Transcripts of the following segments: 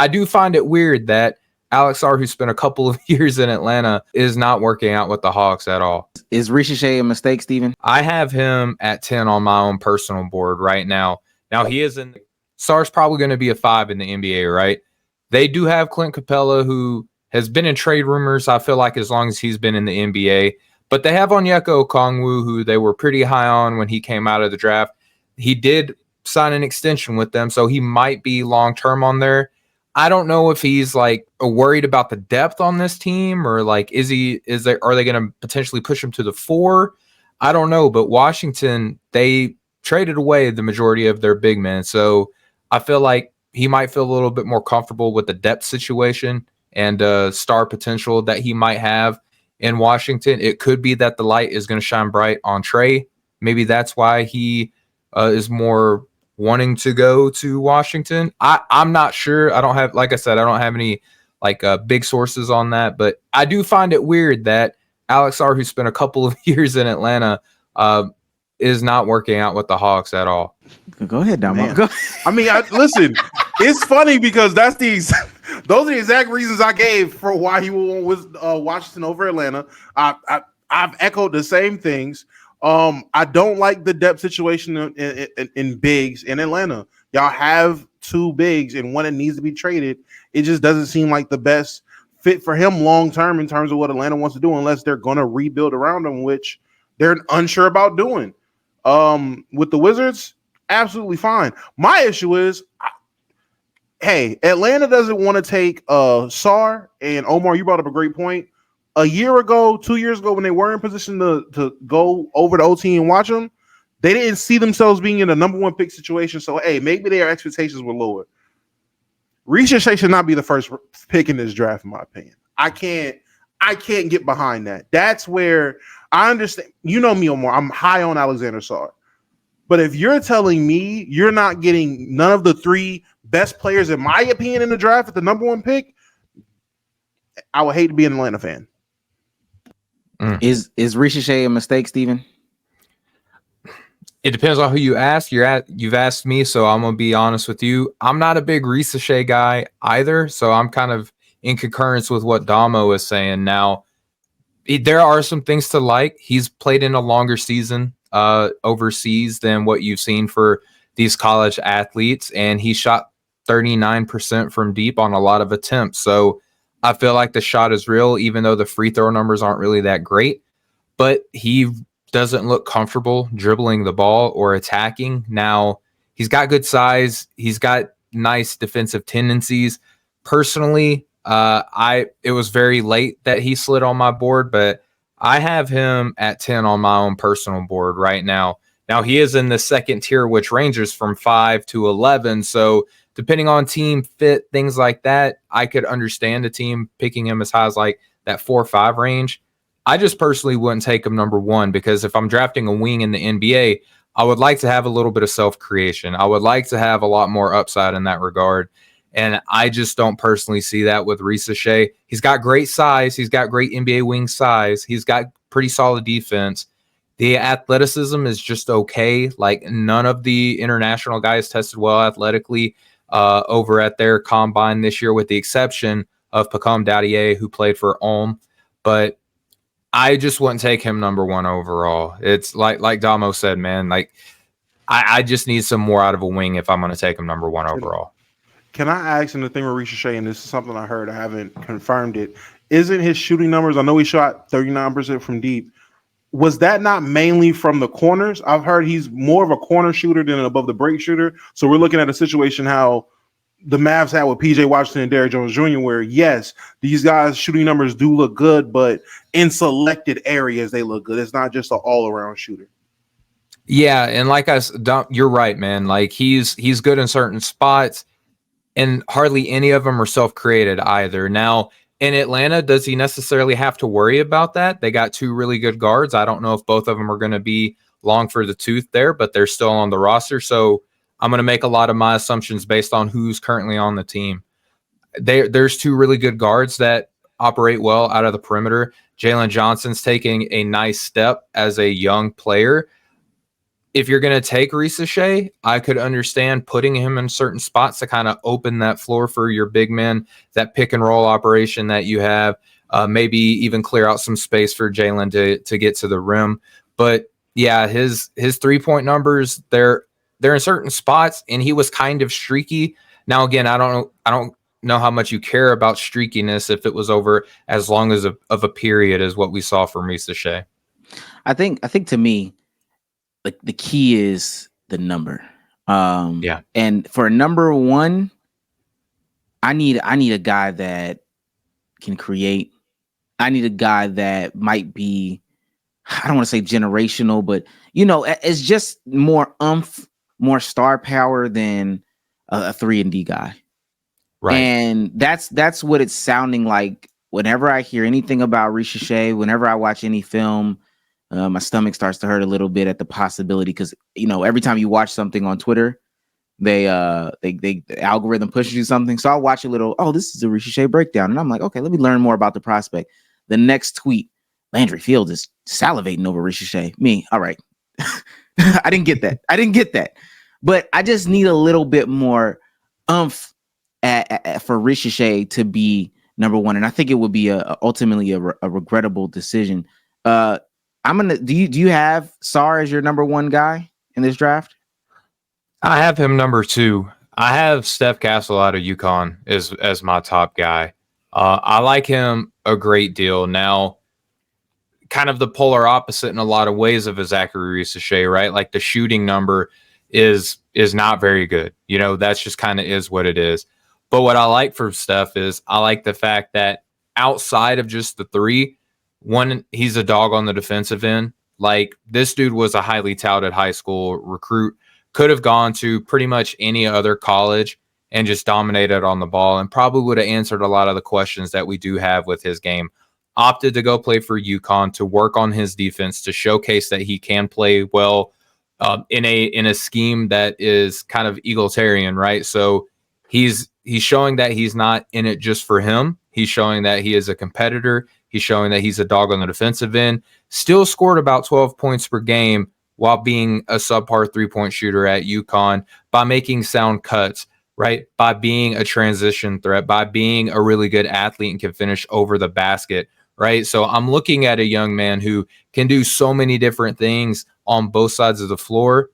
I do find it weird that Alex Sarr, who spent a couple of years in Atlanta, is not working out with the Hawks at all. Is Ricochet a mistake, Steven? I have him at 10 on my own personal board right now. Now, he is in Sarr's probably going to be a 5 in the NBA, right? They do have Clint Capella, who has been in trade rumors, I feel like, as long as he's been in the NBA. But they have Onyeka Okongwu, who they were pretty high on when he came out of the draft. He did sign an extension with them, so he might be long-term on there. I don't know if he's like worried about the depth on this team, or like are they going to potentially push him to the 4? I don't know, but Washington, they traded away the majority of their big men. So I feel like he might feel a little bit more comfortable with the depth situation and star potential that he might have in Washington. It could be that the light is going to shine bright on Trey. Maybe that's why he is more wanting to go to Washington. I'm not sure. I don't have, like I said, I don't have any big sources on that, but I do find it weird that Alex Sarr, who spent a couple of years in Atlanta, is not working out with the Hawks at all. Go ahead, Damo. Go. I mean, listen, it's funny because those are the exact reasons I gave for why he was Washington over Atlanta. I've echoed the same things. I don't like the depth situation in bigs in Atlanta. Y'all have 2 bigs and one that needs to be traded. It just doesn't seem like the best fit for him long term in terms of what Atlanta wants to do, unless they're going to rebuild around him, which they're unsure about doing. With the Wizards, absolutely fine. My issue is, hey, Atlanta doesn't want to take Sarr, and Omar, you brought up a great point. A year ago, 2 years ago, when they were in position to go over to OT and watch them, they didn't see themselves being in a number 1 pick situation. So, hey, maybe their expectations were lower. Ricochet should not be the first pick in this draft, in my opinion. I can't get behind that. That's where I understand. You know me, Omar. I'm high on Alexander Sarr. But if you're telling me you're not getting none of the 3 best players, in my opinion, in the draft at the number 1 pick, I would hate to be an Atlanta fan. Is Ricochet a mistake, Steven? It depends on who you ask. You've asked me, so I'm gonna be honest with you. I'm not a big Ricochet guy either, so I'm kind of in concurrence with what Damo is saying. Now, there are some things to like. He's played in a longer season overseas than what you've seen for these college athletes, and he shot 39% from deep on a lot of attempts. So I feel like the shot is real, even though the free throw numbers aren't really that great. But he doesn't look comfortable dribbling the ball or attacking. Now, he's got good size. He's got nice defensive tendencies. Personally, it was very late that he slid on my board, but I have him at 10 on my own personal board right now. Now, he is in the second tier, which ranges from 5 to 11. So depending on team fit, things like that, I could understand a team picking him as high as like that 4 or 5 range. I just personally wouldn't take him number 1, because if I'm drafting a wing in the NBA, I would like to have a little bit of self-creation. I would like to have a lot more upside in that regard. And I just don't personally see that with Ricochet. He's got great size. He's got great NBA wing size. He's got pretty solid defense. The athleticism is just okay. Like, none of the international guys tested well athletically over at their combine this year, with the exception of Pacom Dadier, who played for Ulm. But I just wouldn't take him number 1 overall. It's like Damo said, man. Like, I just need some more out of a wing if I'm going to take him number 1 overall. Can I ask him the thing with Ricochet, and this is something I heard, I haven't confirmed it. Isn't his shooting numbers, I know he shot 39% from deep. Was that not mainly from the corners? I've heard he's more of a corner shooter than an above the break shooter. So we're looking at a situation how the Mavs had with PJ Washington and Derrick Jones Jr., where, yes, these guys' shooting numbers do look good, but in selected areas they look good. It's not just an all-around shooter. Yeah, and like I said, you're right, man. Like, he's good in certain spots, and hardly any of them are self-created either. Now, in Atlanta, does he necessarily have to worry about that? They got 2 really good guards. I don't know if both of them are going to be long for the tooth there, but they're still on the roster. So I'm going to make a lot of my assumptions based on who's currently on the team. There's 2 really good guards that operate well out of the perimeter. Jalen Johnson's taking a nice step as a young player. if you're going to take Risache, I could understand putting him in certain spots to kind of open that floor for your big men, that pick and roll operation that you have, maybe even clear out some space for Jalen to get to the rim. But yeah, his 3-point numbers, they're in certain spots, and he was kind of streaky. Now, again, I don't know how much you care about streakiness if it was over as long as of a period as what we saw from Risache. I think to me, like the key is the number. Yeah. And for number one, I need a guy that can create. I need a guy that might be, I don't want to say generational, but it's just more more star power than a 3-and-D guy. Right. And that's what it's sounding like whenever I hear anything about Risache, whenever I watch any film. My stomach starts to hurt a little bit at the possibility, because every time you watch something on Twitter, the algorithm pushes you something. So I'll watch a little, oh, this is a Risache breakdown, and I'm like, okay, let me learn more about the prospect. The next tweet, Landry Fields is salivating over Risache. Me, all right. I didn't get that. But I just need a little bit more oomph for Risache to be number one, and I think it would be ultimately a regrettable decision. Do you have Sarr as your number one guy in this draft? I have him number 2. I have Steph Castle out of UConn as my top guy. I like him a great deal. Now, kind of the polar opposite in a lot of ways of a Zachary Risache, right? Like the shooting number is not very good. That's just kind of is what it is. But what I like for Steph is I like the fact that outside of just the 3, one, he's a dog on the defensive end. Like, this dude was a highly touted high school recruit, could have gone to pretty much any other college and just dominated on the ball, and probably would have answered a lot of the questions that we do have with his game. Opted to go play for UConn to work on his defense, to showcase that he can play well in a scheme that is kind of egalitarian, right? So he's showing that he's not in it just for him. He's showing that he is a competitor. He's showing that he's a dog on the defensive end. Still scored about 12 points per game while being a subpar 3-point shooter at UConn, by making sound cuts, right? By being a transition threat, by being a really good athlete and can finish over the basket, right? So I'm looking at a young man who can do so many different things on both sides of the floor.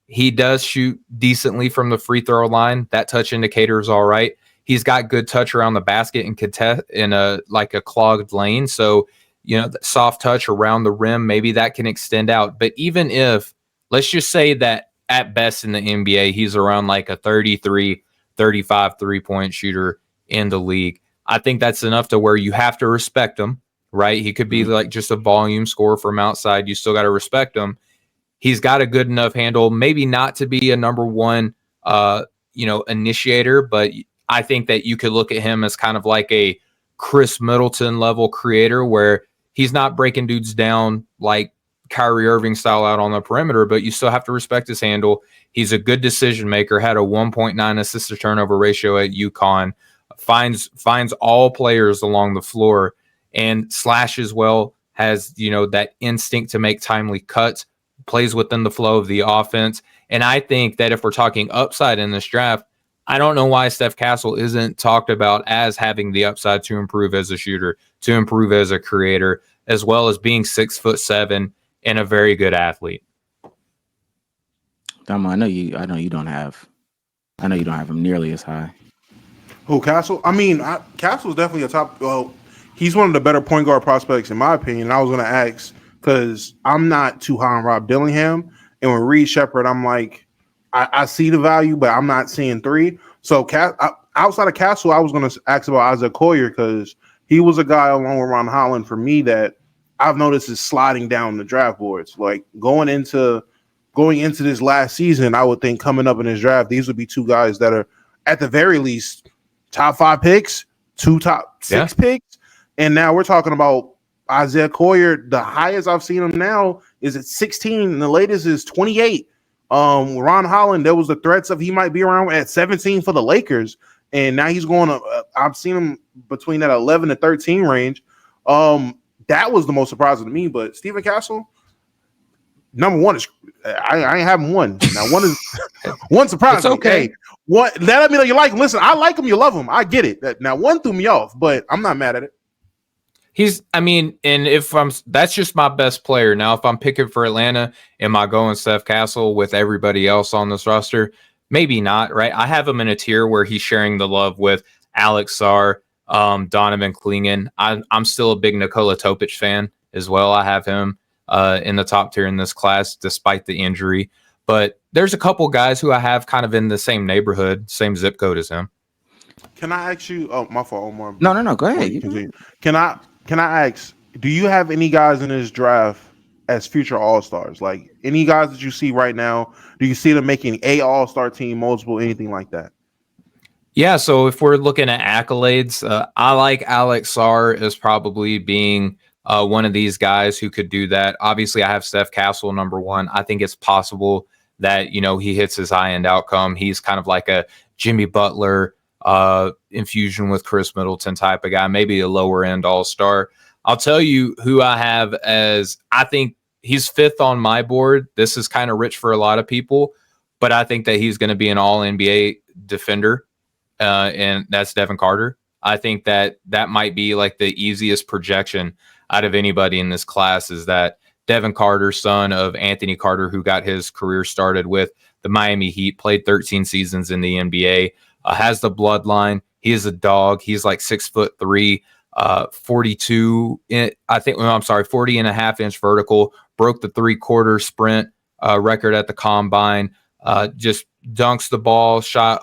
He does shoot decently from the free throw line. That touch indicator is all right. He's got good touch around the basket and contest in a clogged lane. So, soft touch around the rim, maybe that can extend out. But even if, let's just say that at best in the NBA, he's around like a 33, 35 3-point shooter in the league, I think that's enough to where you have to respect him, right? He could be like just a volume scorer from outside. You still got to respect him. He's got a good enough handle, maybe not to be a number one, initiator, but I think that you could look at him as kind of like a Chris Middleton level creator, where he's not breaking dudes down like Kyrie Irving style out on the perimeter, but you still have to respect his handle. He's a good decision maker, had a 1.9 assist to turnover ratio at UConn, finds all players along the floor, and slashes well, has, that instinct to make timely cuts, plays within the flow of the offense. And I think that if we're talking upside in this draft, I don't know why Steph Castle isn't talked about as having the upside to improve as a shooter, to improve as a creator, as well as being 6'7" and a very good athlete. Damo, I know you don't have him nearly as high. Who, Castle? I mean, Castle's definitely a top. Well, he's one of the better point guard prospects in my opinion. I was going to ask, because I'm not too high on Rob Dillingham, and with Reed Shepherd, I'm like, I see the value, but I'm not seeing 3. So outside of Castle, I was going to ask about Isaac Collier, because he was a guy along with Ron Holland for me that I've noticed is sliding down the draft boards. Like going into this last season, I would think coming up in this draft, these would be 2 guys that are at the very least top 5 picks, 2 top 6 picks. And now we're talking about Isaiah Collier. The highest I've seen him now is at 16, and the latest is 28. Ron Holland, there was the threats of he might be around at 17 for the Lakers, and now he's going to I've seen him between that 11 to 13 range. That was the most surprising to me. But Stephen Castle, number one is I ain't having one. Now one is one surprised It's okay. me. Hey, what that let me know you like him. Listen, I like him, you love him. I get it. Now one threw me off, but I'm not mad at it. And if that's just my best player. Now, if I'm picking for Atlanta, am I going Steph Castle with everybody else on this roster? Maybe not, right? I have him in a tier where he's sharing the love with Alex Sarr, Donovan Clingan. I'm still a big Nikola Topic fan as well. I have him in the top tier in this class, despite the injury. But there's a couple guys who I have kind of in the same neighborhood, same zip code as him. Can I ask you? Oh, my fault, Omar. No. Go ahead. Can I ask? Do you have any guys in this draft as future All-Stars? Like any guys that you see right now? Do you see them making a All-Star team, multiple, anything like that? Yeah. So if we're looking at accolades, I like Alex Sarr as probably being one of these guys who could do that. Obviously, I have Steph Castle number one. I think it's possible that he hits his high-end outcome. He's kind of like a Jimmy Butler infusion with Chris Middleton type of guy, maybe a lower end all-star. I'll tell you who I have as, I think he's fifth on my board. This is kind of rich for a lot of people, but I think that he's going to be an all NBA defender. And that's Devin Carter. I think that might be like the easiest projection out of anybody in this class, is that Devin Carter, son of Anthony Carter, who got his career started with the Miami Heat, played 13 seasons in the NBA, has the bloodline. He is a dog. He's like 6'3", 40 and a half inch vertical, broke the 3/4 sprint record at the combine, just dunks the ball, shot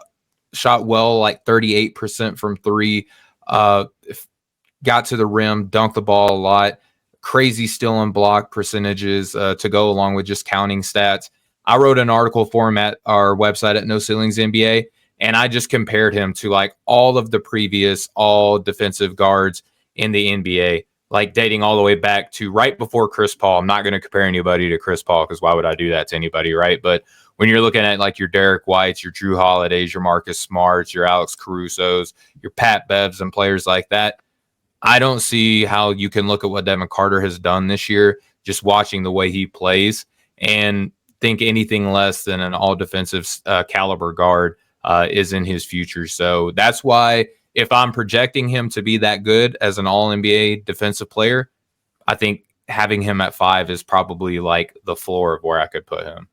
well, like 38% from three, got to the rim, dunked the ball a lot, crazy steal and block percentages to go along with just counting stats. I wrote an article for him at our website at No Ceilings NBA, and I just compared him to like all of the previous all defensive guards in the NBA, like dating all the way back to right before Chris Paul. I'm not going to compare anybody to Chris Paul because why would I do that to anybody, right? But when you're looking at like your Derek Whites, your Drew Holidays, your Marcus Smarts, your Alex Caruso's, your Pat Bevs, and players like that, I don't see how you can look at what Devin Carter has done this year, just watching the way he plays, and think anything less than an all defensive caliber guard is in his future. So that's why if I'm projecting him to be that good as an all NBA defensive player, I think having him at 5 is probably like the floor of where I could put him.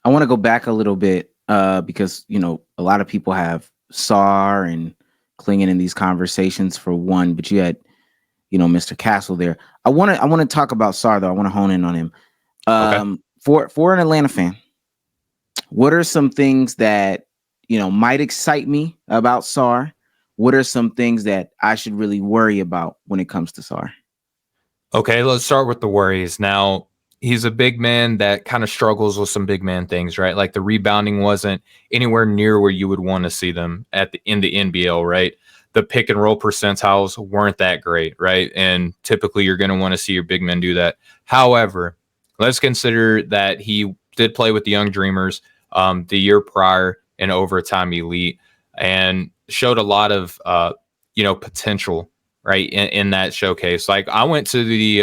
I want to go back a little bit because, a lot of people have Sarr and Clingan in these conversations for one, but you had, Mr. Castle there. I want to talk about Sarr though. I want to hone in on him. Okay. For an Atlanta fan, what are some things that, might excite me about Sarr? What are some things that I should really worry about when it comes to Sarr? Okay, let's start with the worries. Now, he's a big man that kind of struggles with some big man things, right? Like the rebounding wasn't anywhere near where you would want to see them in the NBL, right? The pick and roll percentiles weren't that great, right? And typically you're going to want to see your big men do that. However, let's consider that he did play with the Young Dreamers the year prior in Overtime Elite and showed a lot of, potential, right, in that showcase. Like I went to the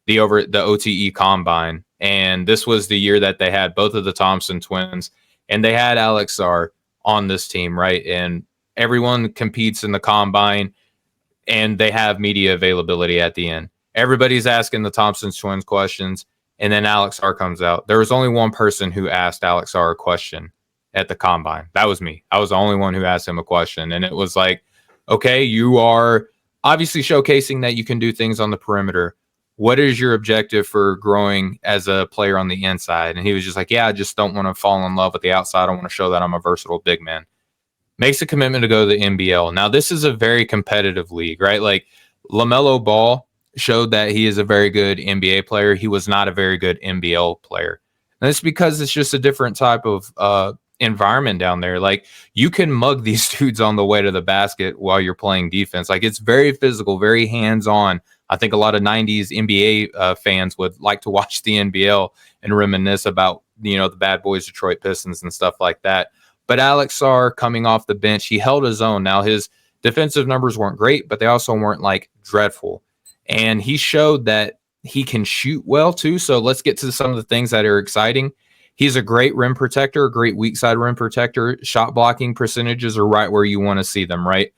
OTE Combine, and this was the year that they had both of the Thompson twins, and they had Alex Sarr on this team, right? And everyone competes in the Combine, and they have media availability at the end. Everybody's asking the Thompson twins questions, and then Alex Sarr comes out. There was only one person who asked Alex Sarr a question at the Combine. That was me. I was the only one who asked him a question, and it was like, okay, you are obviously showcasing that you can do things on the perimeter. What is your objective for growing as a player on the inside? And he was just like, yeah, I just don't want to fall in love with the outside. I want to show that I'm a versatile big man. Makes a commitment to go to the NBL. Now, this is a very competitive league, right? Like LaMelo Ball showed that he is a very good NBA player. He was not a very good NBL player. And it's because it's just a different type of environment down there. Like you can mug these dudes on the way to the basket while you're playing defense. Like it's very physical, very hands-on. I think a lot of 90s NBA fans would like to watch the NBL and reminisce about, the Bad Boys Detroit Pistons and stuff like that. But Alex Sarr coming off the bench, he held his own. Now his defensive numbers weren't great, but they also weren't like dreadful. And he showed that he can shoot well too. So let's get to some of the things that are exciting. He's a great rim protector, a great weak side rim protector. Shot blocking percentages are right where you want to see them, right?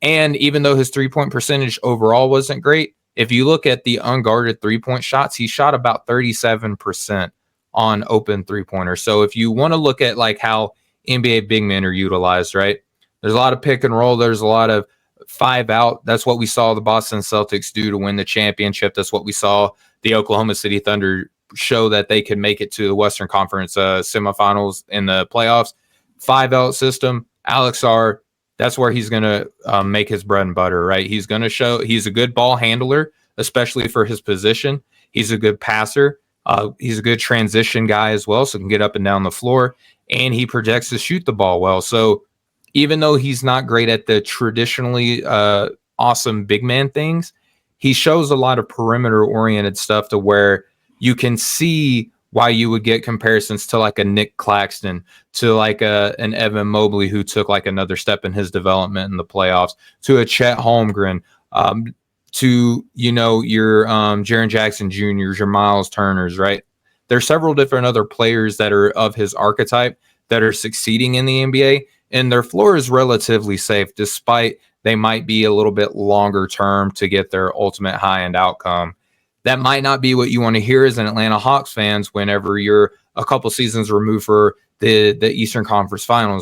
And even though his 3-point percentage overall wasn't great, if you look at the unguarded 3-point shots, he shot about 37% on open 3-pointers. So if you want to look at like how NBA big men are utilized, right? There's a lot of pick and roll. There's a lot of 5 out. That's what we saw the Boston Celtics do to win the championship. That's what we saw the Oklahoma City Thunder show that they could make it to the Western Conference semifinals in the playoffs. 5 out system. Alex Sarr, that's where he's going to make his bread and butter, right? He's going to show he's a good ball handler, especially for his position. He's a good passer. He's a good transition guy as well, so can get up and down the floor, and he projects to shoot the ball well. So even though he's not great at the traditionally awesome big man things, he shows a lot of perimeter-oriented stuff to where you can see why you would get comparisons to like a Nick Claxton, to like an Evan Mobley who took like another step in his development in the playoffs, to a Chet Holmgren, to, you know, your Jaren Jackson Jr.'s, your Miles Turners, right? There's several different other players that are of his archetype that are succeeding in the NBA, and their floor is relatively safe, despite they might be a little bit longer term to get their ultimate high-end outcome. That might not be what you want to hear as an Atlanta Hawks fans whenever you're a couple seasons removed for the Eastern Conference Finals.